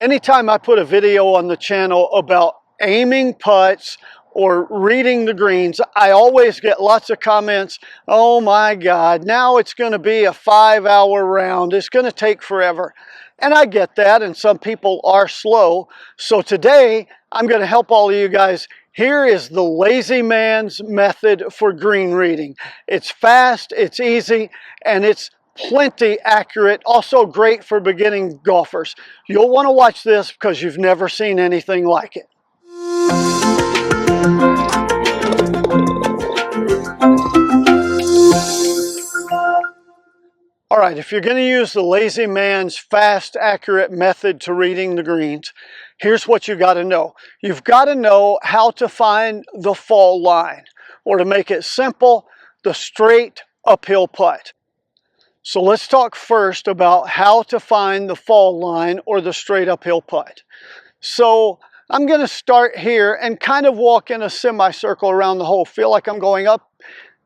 Anytime I put a video on the channel about aiming putts or reading the greens, I always get lots of comments. Oh my God, now it's going to be a 5-hour round. It's going to take forever. And I get that, and some people are slow. So today, I'm going to help all of you guys. Here is the lazy man's method for green reading. It's fast, it's easy, and it's plenty accurate, also great for beginning golfers. You'll want to watch this because you've never seen anything like it. All right, if you're going to use the lazy man's fast, accurate method to reading the greens, here's what you got to know. You've got to know how to find the fall line, or to make it simple, the straight uphill putt. So let's talk first about how to find the fall line or the straight uphill putt. So I'm going to start here and kind of walk in a semicircle around the hole. Feel like I'm going up,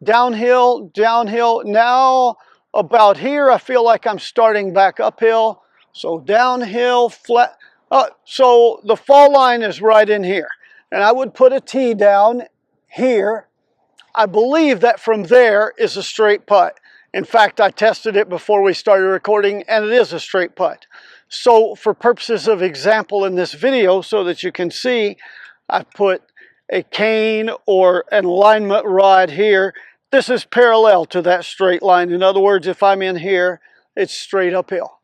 downhill, downhill. Now about here, I feel like I'm starting back uphill. So downhill, flat. So the fall line is right in here. And I would put a tee down here. I believe that from there is a straight putt. In fact, I tested it before we started recording, and it is a straight putt. So for purposes of example in this video, so that you can see, I put a cane or an alignment rod here. This is parallel to that straight line. In other words, if I'm in here, it's straight uphill.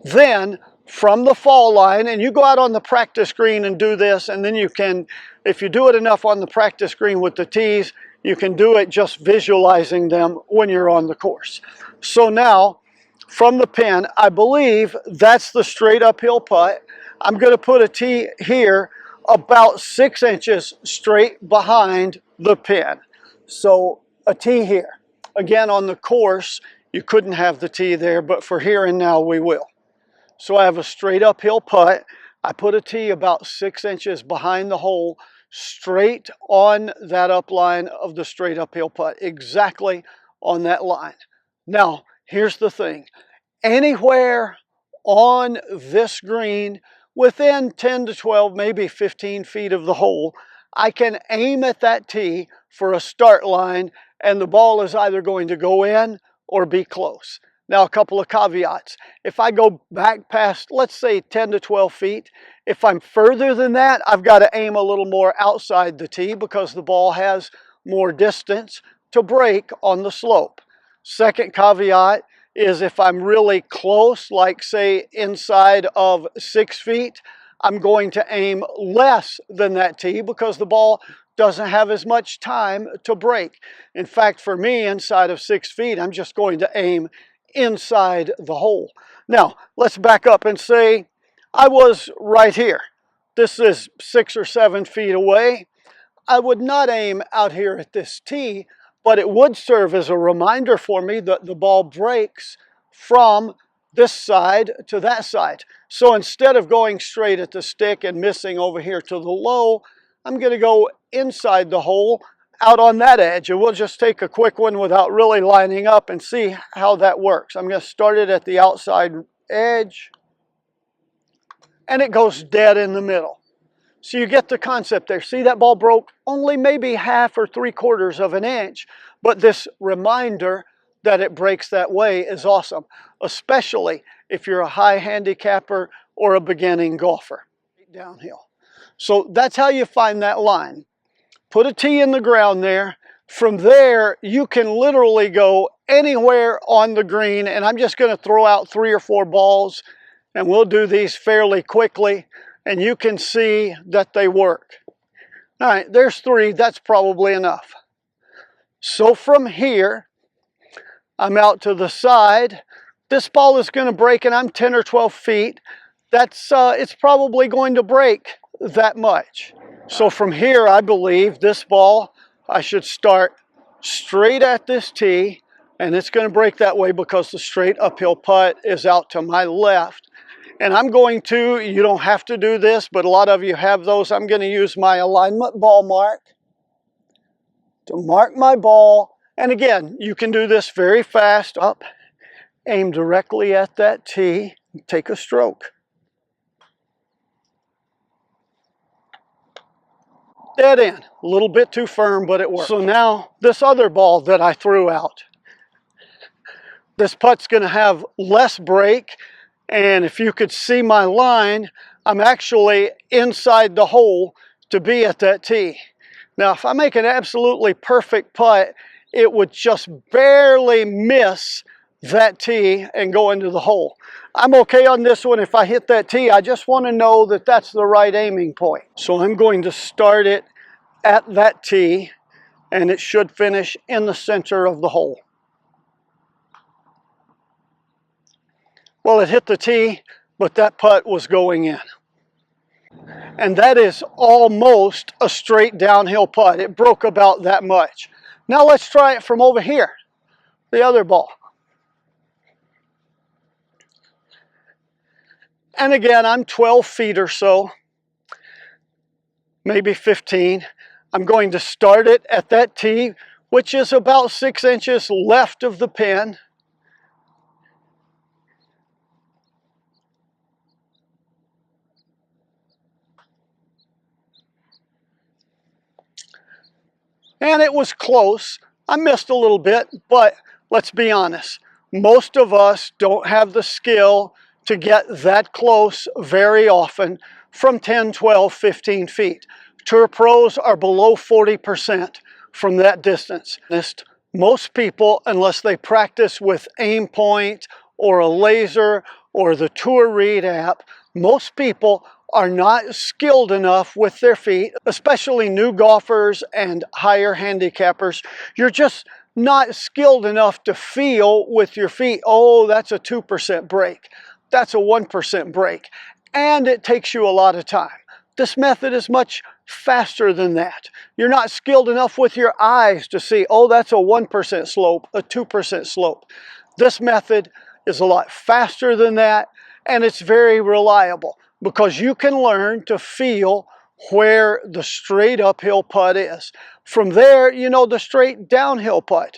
Then from the fall line, and you go out on the practice green and do this, and then you can, if you do it enough on the practice green with the tees, you can do it just visualizing them when you're on the course. So now, from the pin, I believe that's the straight uphill putt. I'm going to put a tee here about 6 inches straight behind the pin. So a tee here. Again, on the course, you couldn't have the tee there, but for here and now, we will. So I have a straight uphill putt. I put a tee about 6 inches behind the hole, straight on that up line of the straight uphill putt, exactly on that line. Now, here's the thing. Anywhere on this green, within 10 to 12, maybe 15 feet of the hole, I can aim at that tee for a start line, and the ball is either going to go in or be close. Now, a couple of caveats. If I go back past, let's say 10 to 12 feet, if I'm further than that, I've got to aim a little more outside the tee because the ball has more distance to break on the slope. Second caveat is if I'm really close, like say inside of 6 feet, I'm going to aim less than that tee because the ball doesn't have as much time to break. In fact, for me, inside of 6 feet, I'm just going to aim inside the hole. Now, let's back up and say I was right here. This is 6 or 7 feet away. I would not aim out here at this tee, but it would serve as a reminder for me that the ball breaks from this side to that side. So instead of going straight at the stick and missing over here to the low, I'm going to go inside the hole out on that edge, and we'll just take a quick one without really lining up and see how that works. I'm going to start it at the outside edge, and it goes dead in the middle. So you get the concept there. See, that ball broke only maybe 1/2 or 3/4 of an inch, but this reminder that it breaks that way is awesome, especially if you're a high handicapper or a beginning golfer. Downhill. So that's how you find that line. Put a tee in the ground there. From there, you can literally go anywhere on the green, and I'm just going to throw out 3 or 4 balls, and we'll do these fairly quickly, and you can see that they work. All right, there's 3. That's probably enough. So from here, I'm out to the side. This ball is going to break, and I'm 10 or 12 feet. It's probably going to break that much. So from here, I believe this ball, I should start straight at this tee, and it's going to break that way because the straight uphill putt is out to my left. And I'm going to, you don't have to do this, but a lot of you have those. I'm going to use my alignment ball mark to mark my ball. And again, you can do this very fast. Up, aim directly at that tee, take a stroke. dead end. A little bit too firm, but it worked. So now this other ball that I threw out, this putt's going to have less break, and if you could see my line, I'm actually inside the hole to be at that tee. Now, if I make an absolutely perfect putt, it would just barely miss that tee and go into the hole. I'm okay on this one. If I hit that tee, I just want to know that that's the right aiming point. So I'm going to start it at that tee, and it should finish in the center of the hole. Well, it hit the tee, but that putt was going in. And that is almost a straight downhill putt. It broke about that much. Now let's try it from over here, the other ball. And again, I'm 12 feet or so, maybe 15. I'm going to start it at that tee, which is about 6 inches left of the pin. And it was close. I missed a little bit, but let's be honest. Most of us don't have the skill to get that close very often from 10, 12, 15 feet. Tour pros are below 40% from that distance. Most people, unless they practice with AimPoint or a laser or the Tour Read app, most people are not skilled enough with their feet, especially new golfers and higher handicappers. You're just not skilled enough to feel with your feet, oh, that's a 2% break. That's a 1% break. And it takes you a lot of time. This method is much faster than that. You're not skilled enough with your eyes to see, oh, that's a 1% slope, a 2% slope. This method is a lot faster than that, and it's very reliable because you can learn to feel where the straight uphill putt is. From there, you know the straight downhill putt.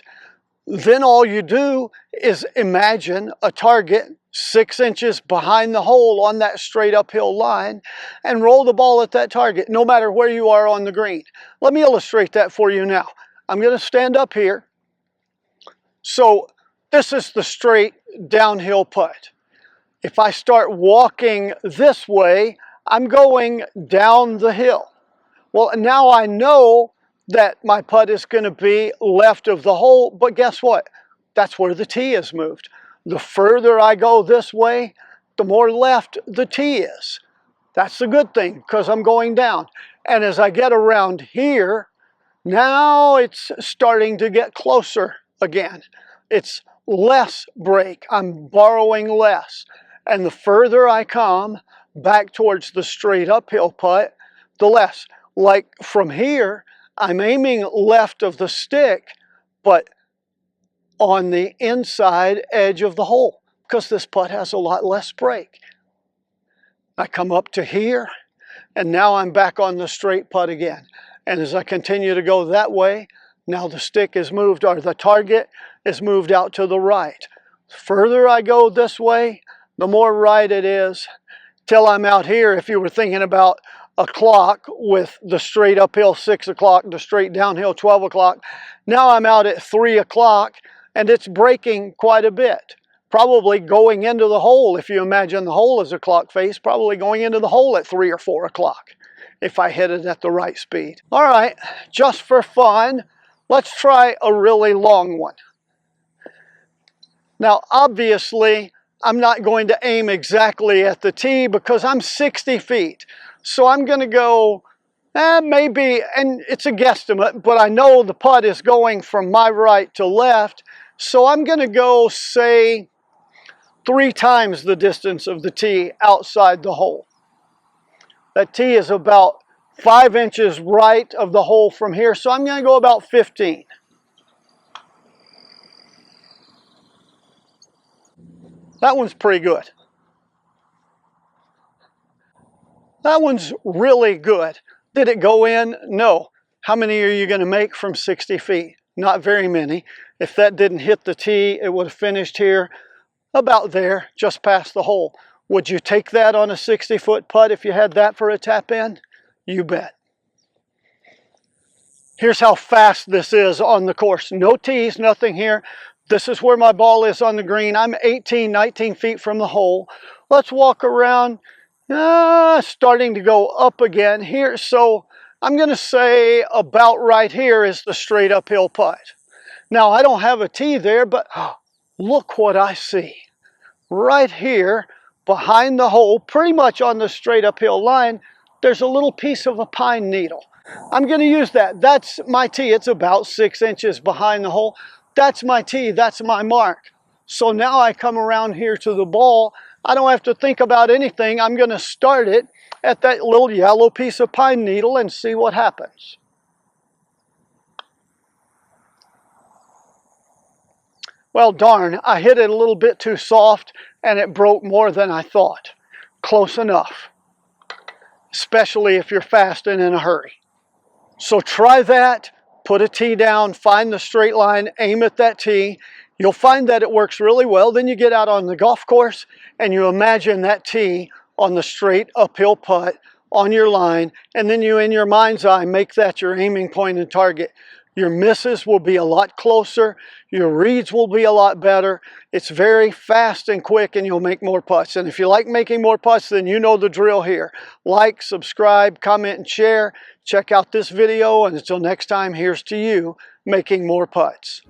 Then all you do is imagine a target 6 inches behind the hole on that straight uphill line and roll the ball at that target, no matter where you are on the green. Let me illustrate that for you now. I'm going to stand up here. So this is the straight downhill putt. If I start walking this way, I'm going down the hill. Well, now I know that my putt is going to be left of the hole, but guess what? That's where the tee is moved. The further I go this way, the more left the tee is. That's the good thing because I'm going down. And as I get around here, now it's starting to get closer again. It's less break. I'm borrowing less. And the further I come back towards the straight uphill putt, the less. Like from here, I'm aiming left of the stick, but on the inside edge of the hole because this putt has a lot less break. I come up to here, and now I'm back on the straight putt again. And as I continue to go that way, now the stick is moved, or the target is moved out to the right. The further I go this way, the more right it is, till I'm out here. If you were thinking about a clock with the straight uphill 6 o'clock, the straight downhill 12 o'clock, now I'm out at 3 o'clock, and it's breaking quite a bit. Probably going into the hole, if you imagine the hole as a clock face, probably going into the hole at 3 or 4 o'clock if I hit it at the right speed. All right, just for fun, let's try a really long one. Now, obviously, I'm not going to aim exactly at the tee because I'm 60 feet. So I'm going to go, maybe, and it's a guesstimate, but I know the putt is going from my right to left. So I'm going to go, say, 3 times the distance of the tee outside the hole. That tee is about 5 inches right of the hole from here, so I'm going to go about 15. That one's pretty good. That one's really good. Did it go in? No. How many are you going to make from 60 feet? Not very many. If that didn't hit the tee, it would have finished here about there, just past the hole. Would you take that on a 60-foot putt if you had that for a tap in? You bet. Here's how fast this is on the course. No tees, nothing here. This is where my ball is on the green. I'm 18, 19 feet from the hole. Let's walk around, starting to go up again here. So I'm going to say about right here is the straight uphill putt. Now, I don't have a tee there, but look what I see. Right here, behind the hole, pretty much on the straight uphill line, there's a little piece of a pine needle. I'm going to use that. That's my tee. It's about 6 inches behind the hole. That's my tee. That's my mark. So now I come around here to the ball. I don't have to think about anything. I'm going to start it at that little yellow piece of pine needle and see what happens. Well, darn, I hit it a little bit too soft and it broke more than I thought. Close enough, especially if you're fast and in a hurry. So try that, put a tee down, find the straight line, aim at that tee. You'll find that it works really well. Then you get out on the golf course and you imagine that tee on the straight uphill putt on your line, and then you, in your mind's eye, make that your aiming point and target. Your misses will be a lot closer. Your reads will be a lot better. It's very fast and quick, and you'll make more putts. And if you like making more putts, then you know the drill here. Like, subscribe, comment, and share. Check out this video, and until next time, here's to you making more putts.